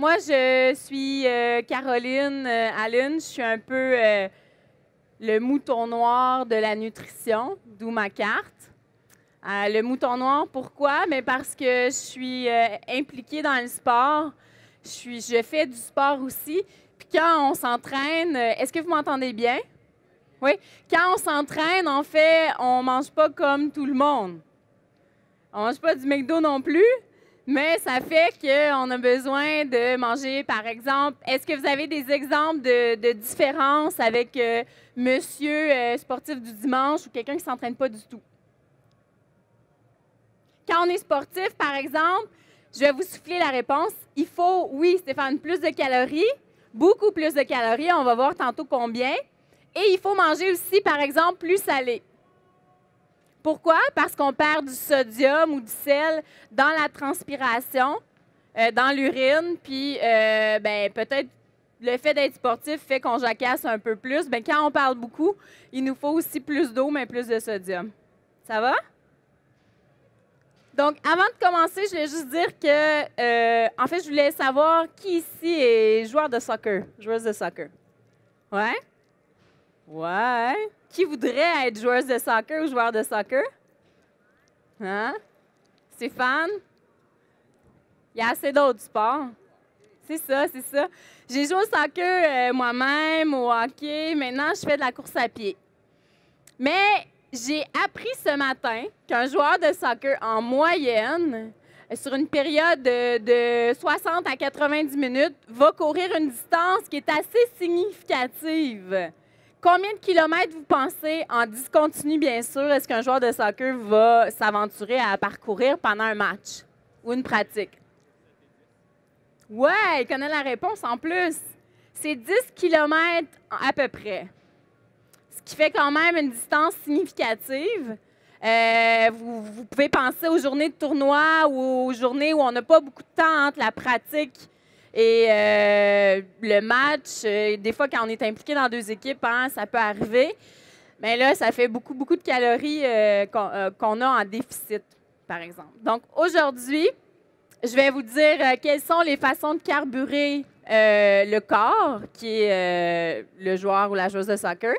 Moi, je suis Caroline Allen. Je suis un peu le mouton noir de la nutrition, d'où ma carte. Le mouton noir, pourquoi? Mais parce que je suis impliquée dans le sport. Je fais du sport aussi. Puis quand on s'entraîne, est-ce que vous m'entendez bien? Oui. Quand on s'entraîne, en fait, on ne mange pas comme tout le monde. On ne mange pas du McDo non plus. Mais ça fait qu'on a besoin de manger, par exemple, est-ce que vous avez des exemples de différences avec monsieur sportif du dimanche ou quelqu'un qui ne s'entraîne pas du tout? Quand on est sportif, par exemple, je vais vous souffler la réponse. Il faut, oui, Stéphane, plus de calories, beaucoup plus de calories. On va voir tantôt combien. Et il faut manger aussi, par exemple, plus salé. Pourquoi? Parce qu'on perd du sodium ou du sel dans la transpiration, dans l'urine, puis peut-être le fait d'être sportif fait qu'on jacasse un peu plus. Bien, quand on parle beaucoup, il nous faut aussi plus d'eau, mais plus de sodium. Ça va? Donc, avant de commencer, je voulais juste dire que, en fait, je voulais savoir qui ici est joueur de soccer, joueuse de soccer. Ouais? Ouais. Qui voudrait être joueuse de soccer ou joueur de soccer? Hein? Stéphane? Il y a assez d'autres sports. C'est ça, c'est ça. J'ai joué au soccer moi-même, au hockey. Maintenant, je fais de la course à pied. Mais j'ai appris ce matin qu'un joueur de soccer, en moyenne, sur une période de 60 à 90 minutes, va courir une distance qui est assez significative. Combien de kilomètres, vous pensez, en discontinu, bien sûr, est-ce qu'un joueur de soccer va s'aventurer à parcourir pendant un match ou une pratique? Ouais, il connaît la réponse en plus. C'est 10 kilomètres à peu près. Ce qui fait quand même une distance significative. Vous pouvez penser aux journées de tournoi ou aux journées où on n'a pas beaucoup de temps entre la pratique et le match. Des fois, quand on est impliqué dans deux équipes, hein, ça peut arriver. Mais là, ça fait beaucoup, beaucoup de calories qu'on a en déficit, par exemple. Donc, aujourd'hui, je vais vous dire quelles sont les façons de carburer le corps, qui est le joueur ou la joueuse de soccer.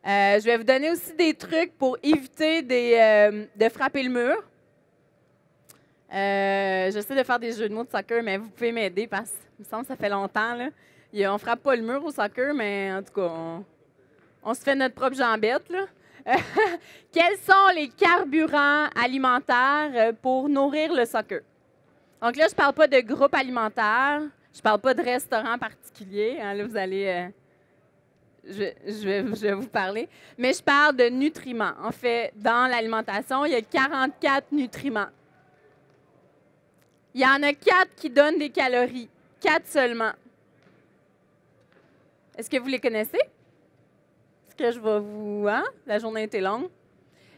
Je vais vous donner aussi des trucs pour éviter de frapper le mur. J'essaie de faire des jeux de mots de soccer, mais vous pouvez m'aider parce qu'il me semble que ça fait longtemps. Là. On ne frappe pas le mur au soccer, mais en tout cas, on se fait notre propre jambette. Là. Quels sont les carburants alimentaires pour nourrir le soccer? Donc là, je ne parle pas de groupe alimentaire, je ne parle pas de restaurant particulier. Hein, là, vous allez... je vais vous parler. Mais je parle de nutriments. En fait, dans l'alimentation, il y a 44 nutriments. Il y en a 4 qui donnent des calories. 4 seulement. Est-ce que vous les connaissez? Est-ce que je vais vous... Hein? La journée était longue.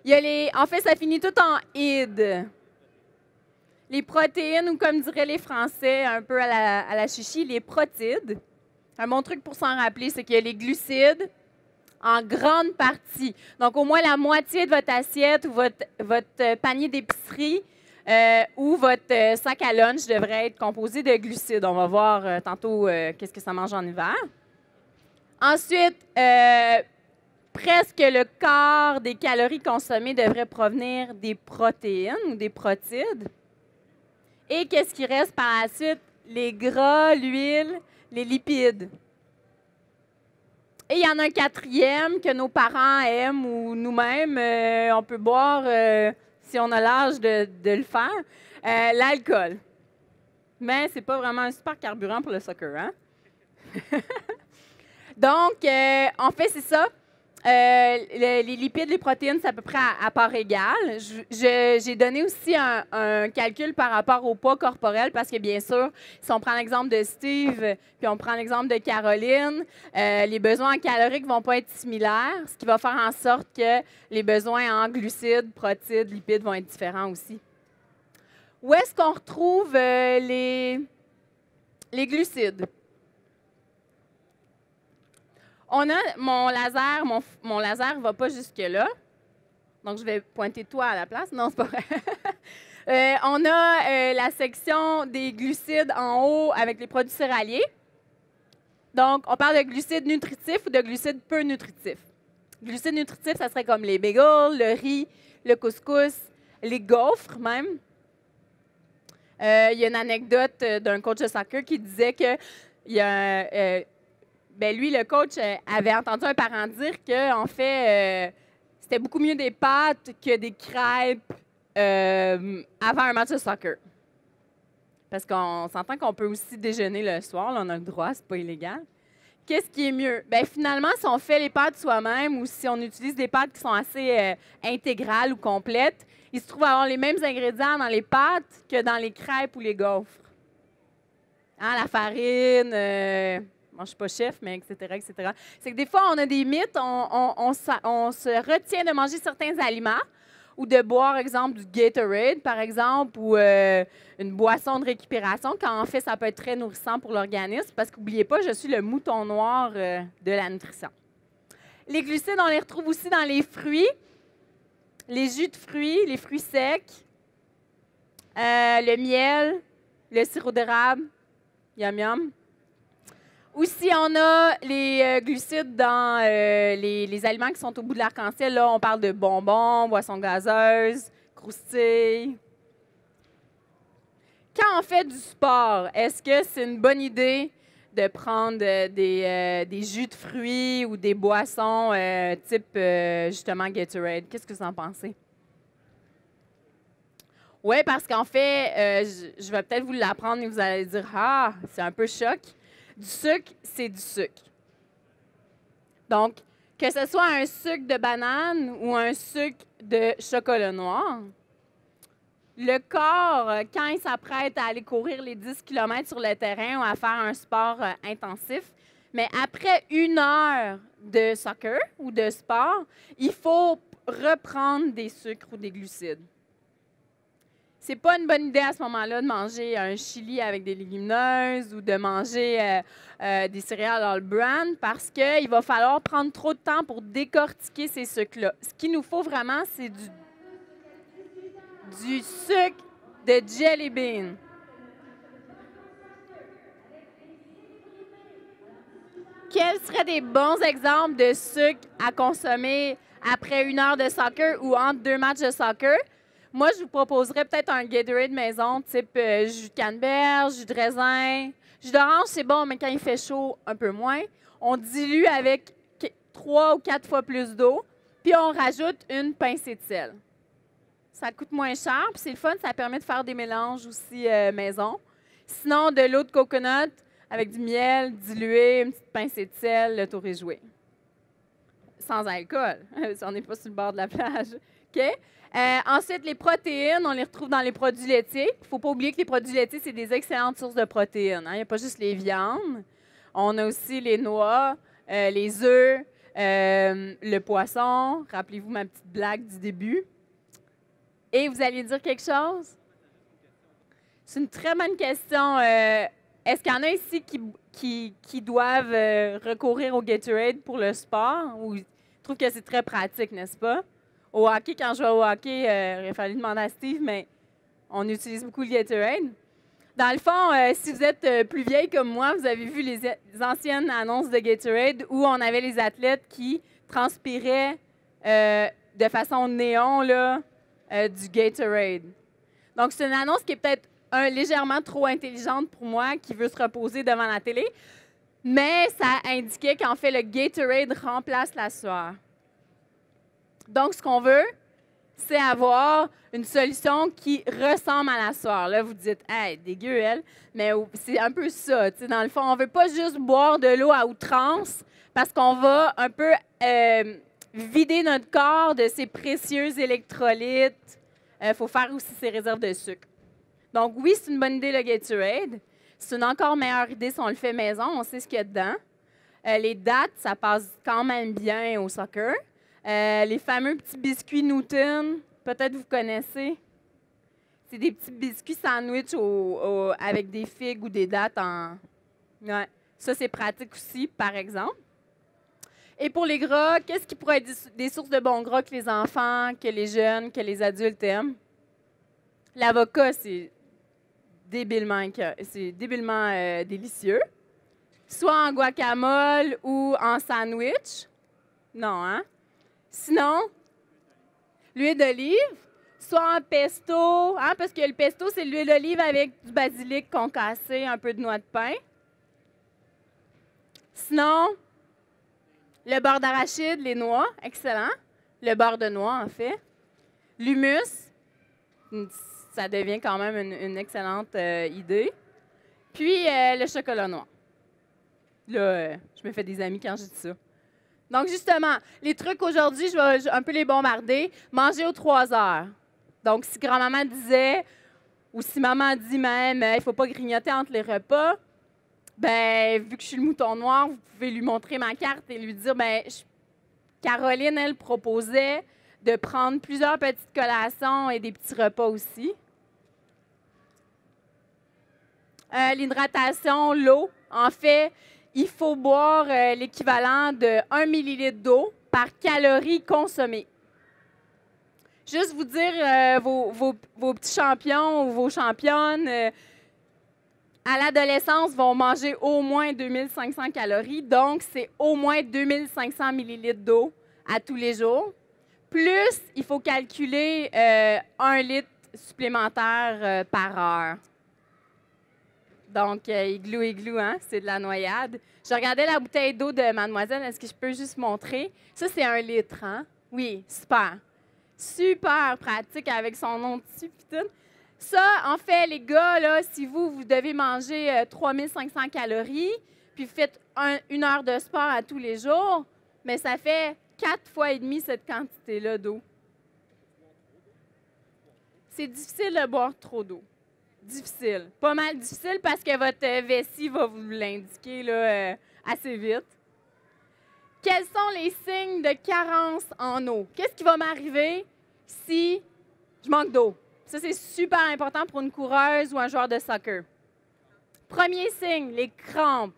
Il y a en fait, ça finit tout en « id ». Les protéines, ou comme diraient les Français, un peu à la chichi, les protides. Un bon truc pour s'en rappeler, c'est qu'il y a les glucides en grande partie. Donc, au moins la moitié de votre assiette ou votre panier d'épicerie ou votre sac à lunch devrait être composé de glucides. On va voir tantôt qu'est-ce que ça mange en hiver. Ensuite, presque le quart des calories consommées devrait provenir des protéines ou des protides. Et qu'est-ce qui reste par la suite? Les gras, l'huile, les lipides. Et il y en a un quatrième que nos parents aiment ou nous-mêmes, on peut boire si on a l'âge de le faire, l'alcool. Mais ce n'est pas vraiment un super carburant pour le soccer, hein? Donc, en fait, c'est ça. Les lipides, les protéines, c'est à peu près à part égale. J'ai donné aussi un calcul par rapport au poids corporel parce que, bien sûr, si on prend l'exemple de Steve puis on prend l'exemple de Caroline, les besoins en caloriques ne vont pas être similaires, ce qui va faire en sorte que les besoins en glucides, protides, lipides vont être différents aussi. Où est-ce qu'on retrouve les glucides? On a mon laser ne va pas jusque-là. Donc, je vais pointer toi à la place. Non, c'est pas vrai. On a la section des glucides en haut avec les produits céréaliers. Donc, on parle de glucides nutritifs ou de glucides peu nutritifs. Glucides nutritifs, ça serait comme les bagels, le riz, le couscous, les gaufres même. Il y a une anecdote d'un coach de soccer qui disait que lui, le coach, avait entendu un parent dire que, en fait, c'était beaucoup mieux des pâtes que des crêpes avant un match de soccer. Parce qu'on s'entend qu'on peut aussi déjeuner le soir, là, on a le droit, c'est pas illégal. Qu'est-ce qui est mieux? Bien, finalement, si on fait les pâtes soi-même ou si on utilise des pâtes qui sont assez intégrales ou complètes, il se trouve avoir les mêmes ingrédients dans les pâtes que dans les crêpes ou les gaufres. Hein, la farine, moi, je ne suis pas chef, mais etc., etc. C'est que des fois, on a des mythes, on se retient de manger certains aliments ou de boire, exemple, du Gatorade, par exemple, ou une boisson de récupération, quand en fait, ça peut être très nourrissant pour l'organisme, parce qu'oubliez pas, je suis le mouton noir de la nutrition. Les glucides, on les retrouve aussi dans les fruits, les jus de fruits, les fruits secs, le miel, le sirop d'érable, yum yum. Aussi, on a les glucides dans les aliments qui sont au bout de l'arc-en-ciel. Là, on parle de bonbons, boissons gazeuses, croustilles. Quand on fait du sport, est-ce que c'est une bonne idée de prendre des jus de fruits ou des boissons type, justement, Gatorade? Qu'est-ce que vous en pensez? Oui, parce qu'en fait, je vais peut-être vous l'apprendre et vous allez dire « Ah, c'est un peu choc ». Du sucre, c'est du sucre. Donc, que ce soit un sucre de banane ou un sucre de chocolat noir, le corps, quand il s'apprête à aller courir les 10 km sur le terrain ou à faire un sport intensif, mais après 1 heure de soccer ou de sport, il faut reprendre des sucres ou des glucides. C'est pas une bonne idée à ce moment-là de manger un chili avec des légumineuses ou de manger des céréales all bran parce qu'il va falloir prendre trop de temps pour décortiquer ces sucres-là. Ce qu'il nous faut vraiment, c'est du sucre de jelly bean. Quels seraient des bons exemples de sucre à consommer après 1 heure de soccer ou entre 2 matchs de soccer? Moi, je vous proposerais peut-être un Gatorade maison, type jus de canneberge, jus de raisin. Jus d'orange, c'est bon, mais quand il fait chaud, un peu moins. On dilue avec 3 ou 4 fois plus d'eau, puis on rajoute une pincée de sel. Ça coûte moins cher, puis c'est le fun, ça permet de faire des mélanges aussi maison. Sinon, de l'eau de coconut avec du miel dilué, une petite pincée de sel, le tour est joué. Sans alcool, si on n'est pas sur le bord de la plage. OK? Ensuite, les protéines, on les retrouve dans les produits laitiers. Il ne faut pas oublier que les produits laitiers, c'est des excellentes sources de protéines. Hein? Il n'y a pas juste les viandes. On a aussi les noix, les œufs, le poisson. Rappelez-vous ma petite blague du début. Et vous allez dire quelque chose? C'est une très bonne question. Est-ce qu'il y en a ici qui doivent recourir au Gatorade pour le sport? Ou ils trouvent que c'est très pratique, n'est-ce pas? Au hockey, quand je vais au hockey, il aurait fallu demander à Steve, mais on utilise beaucoup le Gatorade. Dans le fond, si vous êtes plus vieille comme moi, vous avez vu les anciennes annonces de Gatorade où on avait les athlètes qui transpiraient de façon néon là, du Gatorade. Donc, c'est une annonce qui est peut-être légèrement trop intelligente pour moi, qui veut se reposer devant la télé, mais ça indiquait qu'en fait, le Gatorade remplace la sueur. Donc, ce qu'on veut, c'est avoir une solution qui ressemble à la sueur. Là, vous dites, hey, dégueu, elle. Mais c'est un peu ça. T'sais, dans le fond, on ne veut pas juste boire de l'eau à outrance parce qu'on va un peu vider notre corps de ses précieux électrolytes. Il faut faire aussi ses réserves de sucre. Donc, oui, c'est une bonne idée, le Gatorade. C'est une encore meilleure idée si on le fait maison. On sait ce qu'il y a dedans. Les dattes, ça passe quand même bien au soccer. Les fameux petits biscuits Newton, peut-être vous connaissez. C'est des petits biscuits sandwich avec des figues ou des dattes en... Ouais. Ça, c'est pratique aussi, par exemple. Et pour les gras, qu'est-ce qui pourrait être des sources de bons gras que les enfants, que les jeunes, que les adultes aiment? L'avocat, c'est débilement délicieux. Soit en guacamole ou en sandwich. Non, hein? Sinon, l'huile d'olive. Soit en pesto, hein, parce que le pesto, c'est l'huile d'olive avec du basilic concassé, un peu de noix de pain. Sinon, le beurre d'arachide, les noix, excellent. Le beurre de noix, en fait. L'hummus, ça devient quand même une excellente idée. Puis, le chocolat noir. Là, je me fais des amis quand je dis ça. Donc, justement, les trucs aujourd'hui, je vais un peu les bombarder. Manger aux 3 heures. Donc, si grand-maman disait, ou si maman dit même, il ne faut pas grignoter entre les repas, ben vu que je suis le mouton noir, vous pouvez lui montrer ma carte et lui dire, Caroline, elle proposait de prendre plusieurs petites collations et des petits repas aussi. L'hydratation, l'eau. En fait, il faut boire l'équivalent de 1 millilitre d'eau par calorie consommée. Juste vous dire, vos petits champions ou vos championnes, à l'adolescence, vont manger au moins 2500 calories. Donc, c'est au moins 2500 millilitres d'eau à tous les jours. Plus, il faut calculer 1 litre supplémentaire par heure. Donc, igloo, hein? C'est de la noyade. Je regardais la bouteille d'eau de mademoiselle. Est-ce que je peux juste montrer? Ça, c'est 1 litre, hein? Oui, super. Super pratique avec son nom dessus. Ça, en fait, les gars, là, si vous devez manger 3500 calories, puis vous faites 1 heure de sport à tous les jours, mais ça fait 4 fois et demi cette quantité-là d'eau. C'est difficile de boire trop d'eau. Difficile. Pas mal difficile parce que votre vessie va vous l'indiquer là, assez vite. Quels sont les signes de carence en eau? Qu'est-ce qui va m'arriver si je manque d'eau? Ça, c'est super important pour une coureuse ou un joueur de soccer. Premier signe, les crampes.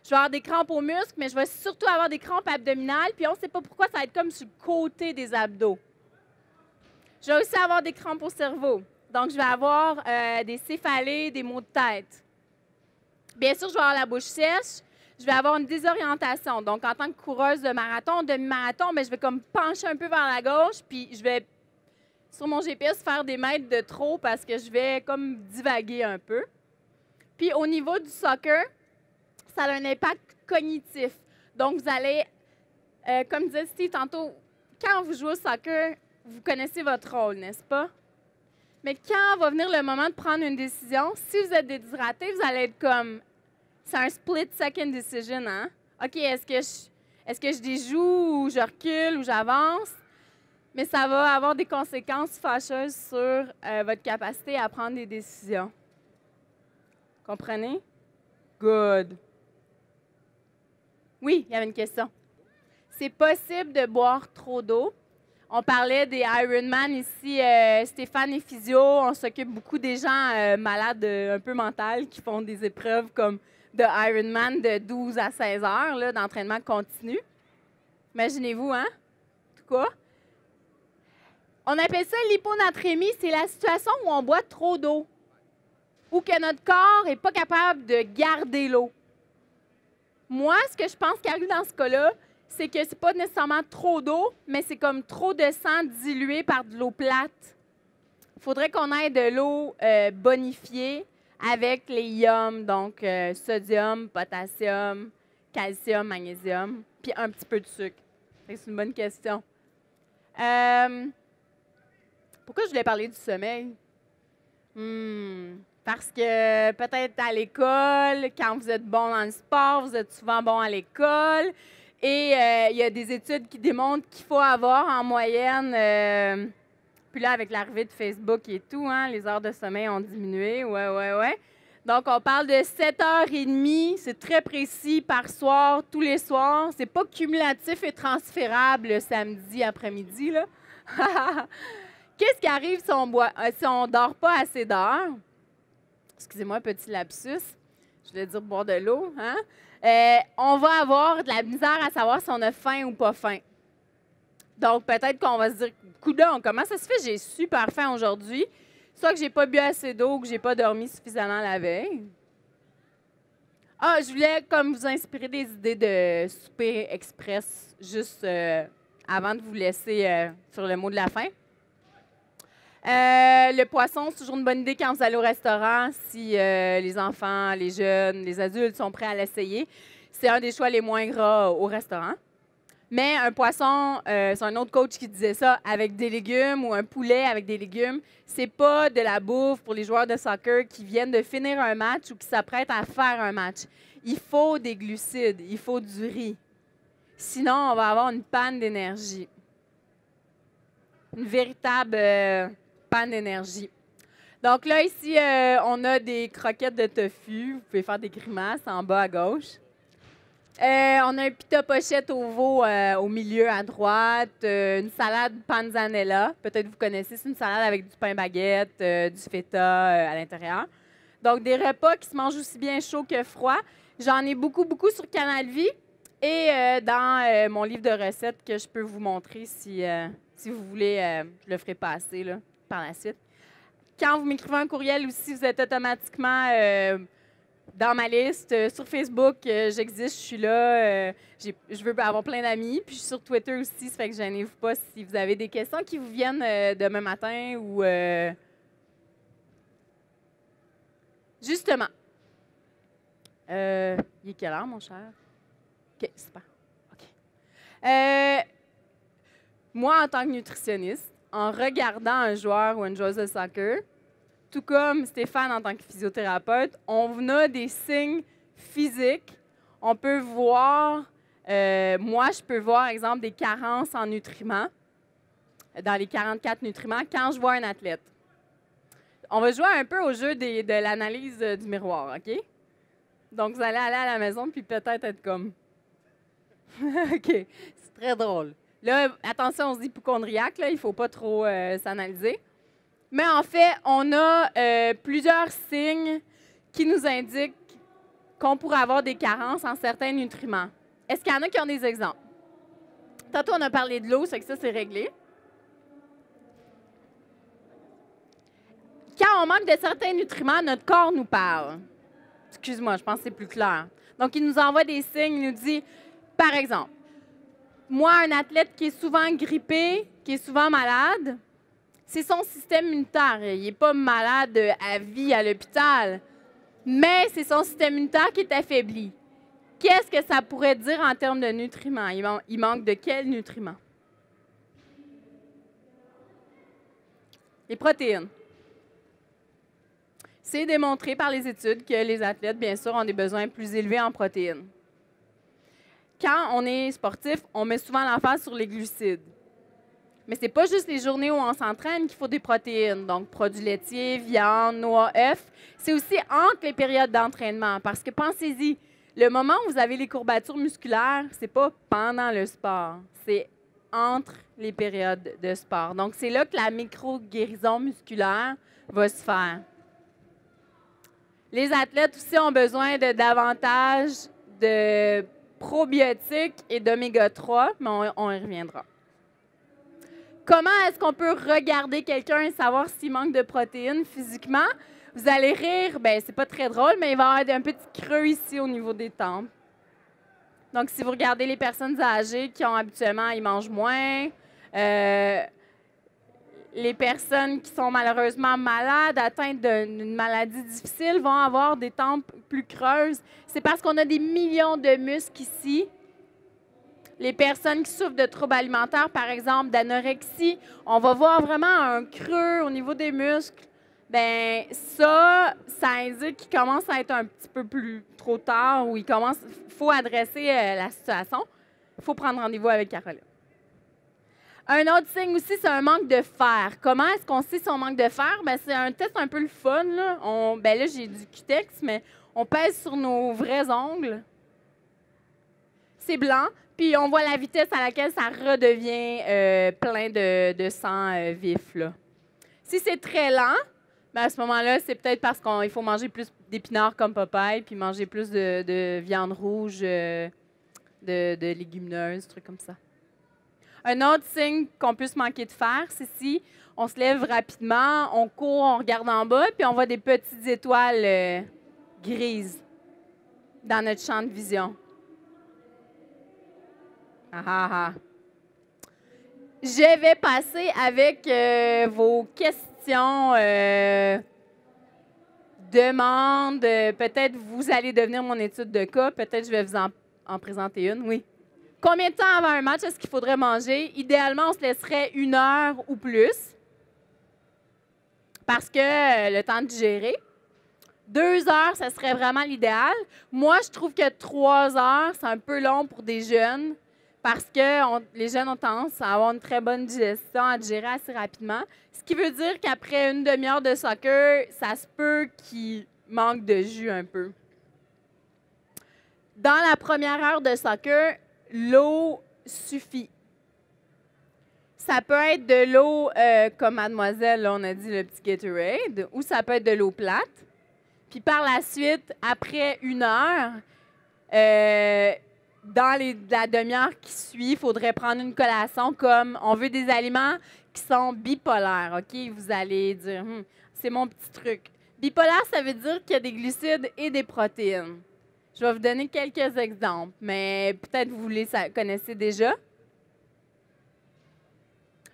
Je vais avoir des crampes aux muscles, mais je vais surtout avoir des crampes abdominales, puis on ne sait pas pourquoi ça va être comme sur le côté des abdos. Je vais aussi avoir des crampes au cerveau. Donc, je vais avoir des céphalées, des maux de tête. Bien sûr, je vais avoir la bouche sèche. Je vais avoir une désorientation. Donc, en tant que coureuse de marathon, demi-marathon, je vais comme pencher un peu vers la gauche, puis je vais, sur mon GPS, faire des mètres de trop parce que je vais comme divaguer un peu. Puis, au niveau du soccer, ça a un impact cognitif. Donc, vous allez, comme disait Steve tantôt, quand vous jouez au soccer, vous connaissez votre rôle, n'est-ce pas? Mais quand va venir le moment de prendre une décision, si vous êtes déshydraté, vous allez être comme... C'est un split-second decision, hein? OK, est-ce que je déjoue ou je recule ou j'avance? Mais ça va avoir des conséquences fâcheuses sur votre capacité à prendre des décisions. Comprenez? Good. Oui, il y avait une question. C'est possible de boire trop d'eau. On parlait des Ironman ici. Stéphane est physio. On s'occupe beaucoup des gens malades un peu mentales qui font des épreuves comme de Ironman de 12 à 16 heures là, d'entraînement continu. Imaginez-vous, hein? Tout quoi? On appelle ça l'hyponatrémie. C'est la situation où on boit trop d'eau ou que notre corps n'est pas capable de garder l'eau. Moi, ce que je pense qui arrive dans ce cas-là, c'est que c'est pas nécessairement trop d'eau, mais c'est comme trop de sang dilué par de l'eau plate. Il faudrait qu'on ait de l'eau bonifiée avec les ions, donc sodium, potassium, calcium, magnésium, puis un petit peu de sucre. C'est une bonne question. Pourquoi je voulais parler du sommeil? Parce que peut-être à l'école, quand vous êtes bon dans le sport, vous êtes souvent bon à l'école. Et il y a des études qui démontrent qu'il faut avoir en moyenne, puis là, avec l'arrivée de Facebook et tout, hein, les heures de sommeil ont diminué. Ouais. Donc, on parle de 7h30, c'est très précis, par soir, tous les soirs. C'est pas cumulatif et transférable le samedi après-midi, là. Qu'est-ce qui arrive si on ne dort pas assez d'heures? Excusez-moi, petit lapsus. Je voulais dire boire de l'eau, hein? On va avoir de la misère à savoir si on a faim ou pas faim. Donc, peut-être qu'on va se dire, coudonc, comment ça se fait? J'ai super faim aujourd'hui. soit que j'ai pas bu assez d'eau ou que j'ai pas dormi suffisamment la veille. Ah, je voulais comme vous inspirer des idées de souper express juste avant de vous laisser sur le mot de la fin. Le poisson, c'est toujours une bonne idée quand vous allez au restaurant, si les enfants, les jeunes, les adultes sont prêts à l'essayer. C'est un des choix les moins gras au restaurant. Mais un poisson, c'est un autre coach qui disait ça, avec des légumes ou un poulet avec des légumes, c'est pas de la bouffe pour les joueurs de soccer qui viennent de finir un match ou qui s'apprêtent à faire un match. Il faut des glucides, il faut du riz. Sinon, on va avoir une panne d'énergie. Une véritable panne d'énergie. Donc là, ici, on a des croquettes de tofu. Vous pouvez faire des grimaces en bas à gauche. On a un pita pochette au veau au milieu à droite, une salade panzanella. Peut-être vous connaissez, c'est une salade avec du pain baguette, du feta à l'intérieur. Donc, des repas qui se mangent aussi bien chaud que froid. J'en ai beaucoup, beaucoup sur Canal Vie et dans mon livre de recettes que je peux vous montrer si vous voulez. Je le ferai passer là, par la suite. Quand vous m'écrivez un courriel aussi, vous êtes automatiquement dans ma liste. Sur Facebook, j'existe, je suis là. Je veux avoir plein d'amis. Puis je suis sur Twitter aussi, ça fait que gênez-vous pas si vous avez des questions qui vous viennent demain matin ou... Justement. Il est quelle heure, mon cher? OK, super. OK. Moi, en tant que nutritionniste, en regardant un joueur ou une joueuse de soccer, tout comme Stéphane en tant que physiothérapeute, on a des signes physiques. On peut voir, moi, je peux voir, exemple, des carences en nutriments, dans les 44 nutriments, quand je vois un athlète. On va jouer un peu au jeu de l'analyse du miroir, OK? Donc, vous allez aller à la maison puis peut-être être comme... OK, c'est très drôle. Là, attention, on se dit hypochondriaque, là, il ne faut pas trop s'analyser. Mais en fait, on a plusieurs signes qui nous indiquent qu'on pourrait avoir des carences en certains nutriments. Est-ce qu'il y en a qui ont des exemples? Tantôt, on a parlé de l'eau, c'est que ça, c'est réglé. Quand on manque de certains nutriments, notre corps nous parle. Excuse-moi, je pense que c'est plus clair. Donc, il nous envoie des signes, il nous dit, par exemple, moi, un athlète qui est souvent grippé, qui est souvent malade, c'est son système immunitaire. Il n'est pas malade à vie à l'hôpital, mais c'est son système immunitaire qui est affaibli. Qu'est-ce que ça pourrait dire en termes de nutriments? Il manque de quels nutriments? Les protéines. C'est démontré par les études que les athlètes, bien sûr, ont des besoins plus élevés en protéines. Quand on est sportif, on met souvent l'emphase sur les glucides. Mais ce n'est pas juste les journées où on s'entraîne qu'il faut des protéines, donc produits laitiers, viande, noix, œufs. C'est aussi entre les périodes d'entraînement. Parce que pensez-y, le moment où vous avez les courbatures musculaires, ce n'est pas pendant le sport, c'est entre les périodes de sport. Donc, c'est là que la micro-guérison musculaire va se faire. Les athlètes aussi ont besoin de davantage de probiotiques et d'oméga 3, mais on y reviendra. Comment est-ce qu'on peut regarder quelqu'un et savoir s'il manque de protéines physiquement? Vous allez rire, bien, c'est pas très drôle, mais il va y avoir un petit creux ici au niveau des tempes. Donc, si vous regardez les personnes âgées qui ont habituellement, ils mangent moins. Les personnes qui sont malheureusement malades, atteintes d'une maladie difficile, vont avoir des tempes plus creuses. C'est parce qu'on a des millions de muscles ici. Les personnes qui souffrent de troubles alimentaires, par exemple d'anorexie, on va voir vraiment un creux au niveau des muscles. Bien, ça indique qu'il commence à être un petit peu plus trop tard ou il faut adresser la situation. Il faut prendre rendez-vous avec Caroline. Un autre signe aussi, c'est un manque de fer. Comment est-ce qu'on sait si on manque de fer? Bien, c'est un test un peu le fun. Là, là j'ai du Cutex, mais on pèse sur nos vrais ongles. C'est blanc. Puis on voit la vitesse à laquelle ça redevient plein de sang vif. Là. Si c'est très lent, bien à ce moment-là, c'est peut-être parce qu'il faut manger plus d'épinards comme Popeye, puis manger plus de viande rouge, de légumineuses, trucs comme ça. Un autre signe qu'on peut se manquer de faire, c'est si on se lève rapidement, on court, on regarde en bas, puis on voit des petites étoiles grises dans notre champ de vision. Ah ah ah. Je vais passer avec vos questions, demandes. Peut-être vous allez devenir mon étude de cas. Peut-être je vais vous en présenter une. Oui. Combien de temps avant un match est-ce qu'il faudrait manger? Idéalement, on se laisserait 1 heure ou plus parce que le temps de digérer. 2 heures, ça serait vraiment l'idéal. Moi, je trouve que 3 heures, c'est un peu long pour des jeunes parce que les jeunes ont tendance à avoir une très bonne digestion, à digérer assez rapidement. Ce qui veut dire qu'après une demi-heure de soccer, ça se peut qu'il manque de jus un peu. Dans la première heure de soccer, l'eau suffit. Ça peut être de l'eau comme mademoiselle, là, on a dit le petit Gatorade, ou ça peut être de l'eau plate. Puis par la suite, après 1 heure, dans la demi-heure qui suit, il faudrait prendre une collation comme on veut des aliments qui sont bipolaires. OK? Vous allez dire, c'est mon petit truc. Bipolaire, ça veut dire qu'il y a des glucides et des protéines. Je vais vous donner quelques exemples, mais peut-être vous les connaissez déjà.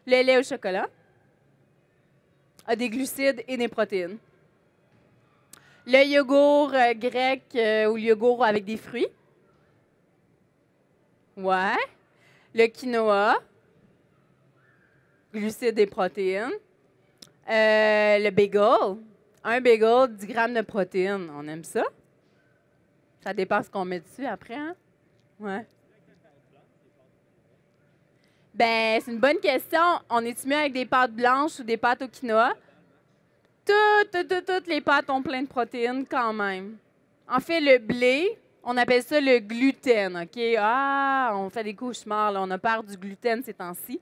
Le lait au chocolat a des glucides et des protéines. Le yogourt grec ou le yogourt avec des fruits. Ouais. Le quinoa, glucides et protéines. Le bagel. Un bagel, 10 grammes de protéines. On aime ça. Ça dépend ce qu'on met dessus après, hein? Ouais. Ben, c'est une bonne question. On est-tu mieux avec des pâtes blanches ou des pâtes au quinoa? Toutes les pâtes ont plein de protéines quand même. En fait, le blé, on appelle ça le gluten, OK? Ah, on fait des cauchemars, là. On a peur du gluten ces temps-ci.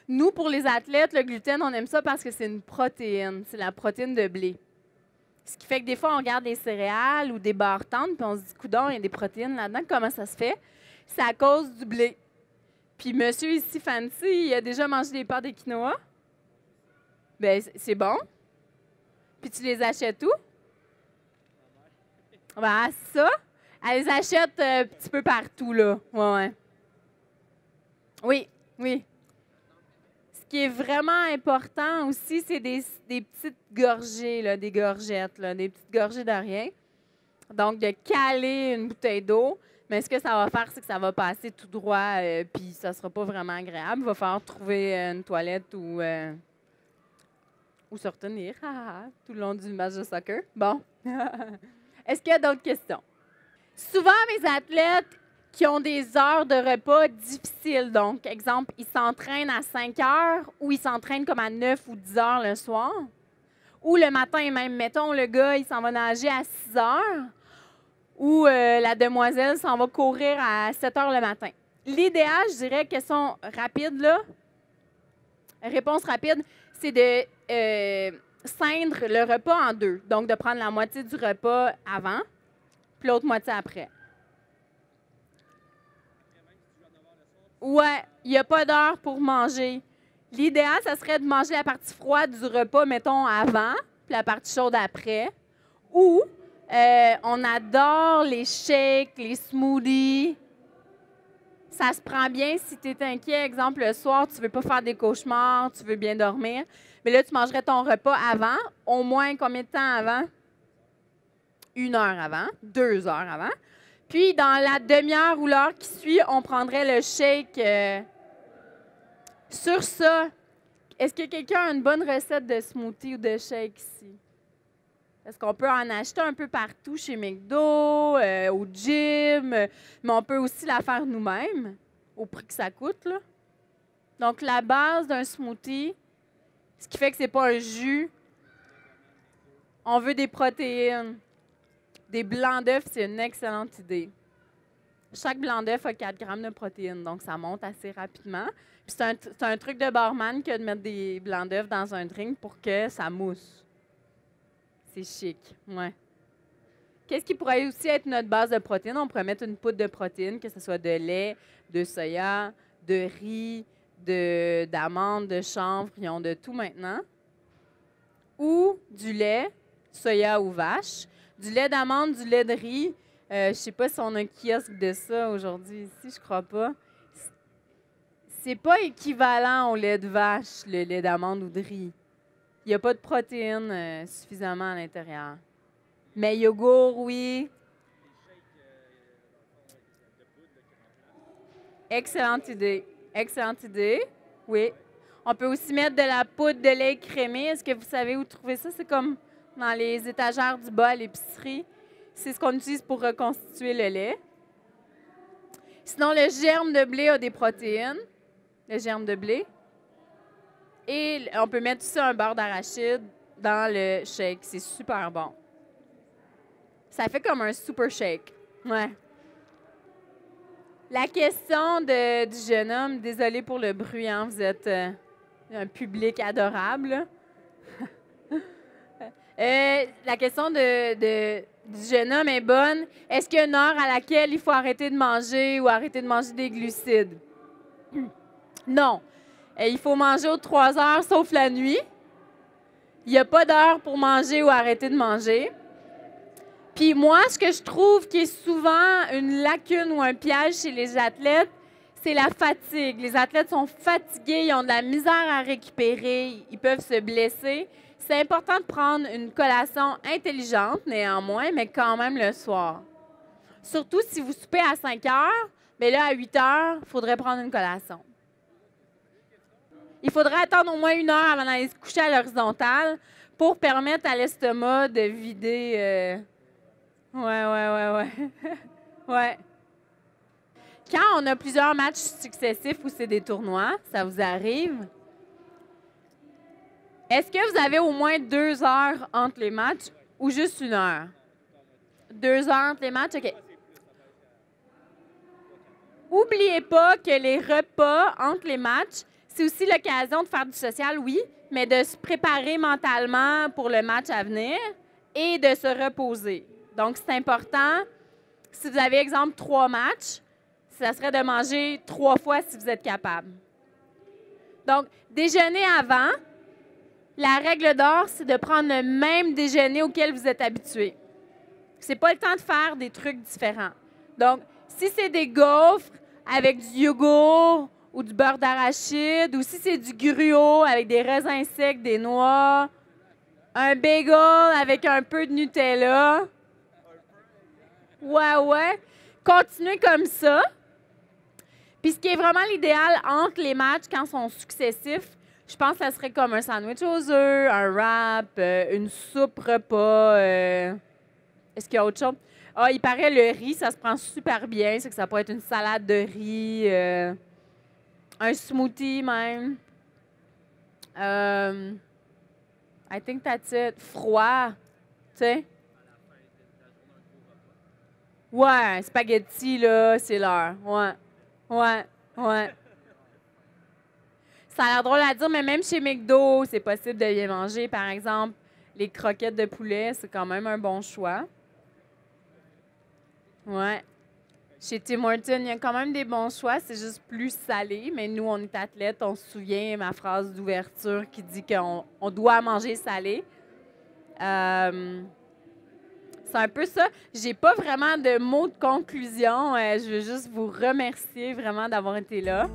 Nous, pour les athlètes, le gluten, on aime ça parce que c'est une protéine. C'est la protéine de blé. Ce qui fait que des fois, on regarde des céréales ou des barres tendres, puis on se dit, coudonc, il y a des protéines là-dedans. Comment ça se fait? C'est à cause du blé. Puis monsieur ici, Fancy, il a déjà mangé des pâtes de quinoa? Bien, c'est bon. Puis tu les achètes où? Ben, ça. Elle les achète un petit peu partout, là. Ouais. Oui, oui. Ce qui est vraiment important aussi, c'est des petites gorgées, là, des gorgettes, là, des petites gorgées de rien. Donc, de caler une bouteille d'eau. Mais ce que ça va faire, c'est que ça va passer tout droit, puis ça ne sera pas vraiment agréable. Il va falloir trouver une toilette ou se retenir tout le long du match de soccer. Bon. Est-ce qu'il y a d'autres questions? Souvent, mes athlètes qui ont des heures de repas difficiles, donc, exemple, ils s'entraînent à 5 heures ou ils s'entraînent comme à 9 ou 10 heures le soir, ou le matin même. Mettons, le gars, il s'en va nager à 6 heures, ou la demoiselle s'en va courir à 7 heures le matin. L'idéal, je dirais, question rapide, là, réponse rapide, c'est de scindre le repas en 2. Donc, de prendre la moitié du repas avant, puis l'autre moitié après. Ouais, il n'y a pas d'heure pour manger. L'idéal, ça serait de manger la partie froide du repas, mettons, avant, puis la partie chaude après. Ou, on adore les shakes, les smoothies. Ça se prend bien si tu es inquiet. Exemple, le soir, tu ne veux pas faire des cauchemars, tu veux bien dormir. Mais là, tu mangerais ton repas avant. Au moins, combien de temps avant? 1 heure avant, 2 heures avant. Puis, dans la demi-heure ou l'heure qui suit, on prendrait le shake. Sur ça, est-ce que quelqu'un a une bonne recette de smoothie ou de shake ici? Est-ce qu'on peut en acheter un peu partout chez McDo, au gym, mais on peut aussi la faire nous-mêmes, au prix que ça coûte, là. Donc, la base d'un smoothie, ce qui fait que ce n'est pas un jus, on veut des protéines. Des blancs d'œufs, c'est une excellente idée. Chaque blanc d'œuf a 4 grammes de protéines, donc ça monte assez rapidement. Puis c'est un truc de barman que de mettre des blancs d'œufs dans un drink pour que ça mousse. C'est chic, ouais. Qu'est-ce qui pourrait aussi être notre base de protéines? On pourrait mettre une poudre de protéines, que ce soit de lait, de soya, de riz, d'amandes, de chanvre, ils ont de tout maintenant. Ou du lait, soya ou vache. Du lait d'amande, du lait de riz. Je ne sais pas si on a un kiosque de ça aujourd'hui ici, je crois pas. C'est pas équivalent au lait de vache, le lait d'amande ou de riz. Il n'y a pas de protéines suffisamment à l'intérieur. Mais yogourt, oui. Excellente idée. Excellente idée. Oui. On peut aussi mettre de la poudre de lait crémé. Est-ce que vous savez où trouver ça? C'est comme dans les étagères du bas à l'épicerie. C'est ce qu'on utilise pour reconstituer le lait. Sinon, le germe de blé a des protéines. Le germe de blé. Et on peut mettre aussi un beurre d'arachide dans le shake. C'est super bon. Ça fait comme un super shake. Ouais. La question du jeune homme, désolé pour le bruit, hein, vous êtes un public adorable. La question du jeune homme est bonne. Est-ce qu'il y a une heure à laquelle il faut arrêter de manger ou arrêter de manger des glucides? Non. Il faut manger aux 3 heures, sauf la nuit. Il n'y a pas d'heure pour manger ou arrêter de manger. Puis moi, ce que je trouve qui est souvent une lacune ou un piège chez les athlètes, c'est la fatigue. Les athlètes sont fatigués, ils ont de la misère à récupérer, ils peuvent se blesser. C'est important de prendre une collation intelligente, néanmoins, mais quand même le soir. Surtout si vous soupez à 5 heures, bien là, à 8 heures, il faudrait prendre une collation. Il faudrait attendre au moins 1 heure avant d'aller se coucher à l'horizontale pour permettre à l'estomac de vider... Ouais. Ouais. Quand on a plusieurs matchs successifs ou c'est des tournois, ça vous arrive, est-ce que vous avez au moins 2 heures entre les matchs ou juste 1 heure? 2 heures entre les matchs? OK. N'oubliez pas que les repas entre les matchs, c'est aussi l'occasion de faire du social, oui, mais de se préparer mentalement pour le match à venir et de se reposer. Donc, c'est important. Si vous avez, exemple, 3 matchs, ça serait de manger 3 fois si vous êtes capable. Donc, déjeuner avant. La règle d'or, c'est de prendre le même déjeuner auquel vous êtes habitué. C'est pas le temps de faire des trucs différents. Donc, si c'est des gaufres avec du yogourt ou du beurre d'arachide, ou si c'est du gruau avec des raisins secs, des noix, un bagel avec un peu de Nutella. Ouais. Continuez comme ça. Puis ce qui est vraiment l'idéal entre les matchs quand ils sont successifs, je pense que ça serait comme un sandwich aux œufs, un wrap, une soupe repas. Est-ce qu'il y a autre chose? Ah, il paraît le riz, ça se prend super bien. C'est que ça peut être une salade de riz, un smoothie même. I think that's it. Froid, tu sais. Ouais, spaghetti, là, c'est l'heure. Ouais. Ça a l'air drôle à dire, mais même chez McDo, c'est possible de bien manger. Par exemple, les croquettes de poulet, c'est quand même un bon choix. Ouais. Chez Tim Hortons, il y a quand même des bons choix. C'est juste plus salé. Mais nous, on est athlètes. On se souvient ma phrase d'ouverture qui dit qu'on doit manger salé. C'est un peu ça. J'ai pas vraiment de mots de conclusion. Je veux juste vous remercier vraiment d'avoir été là.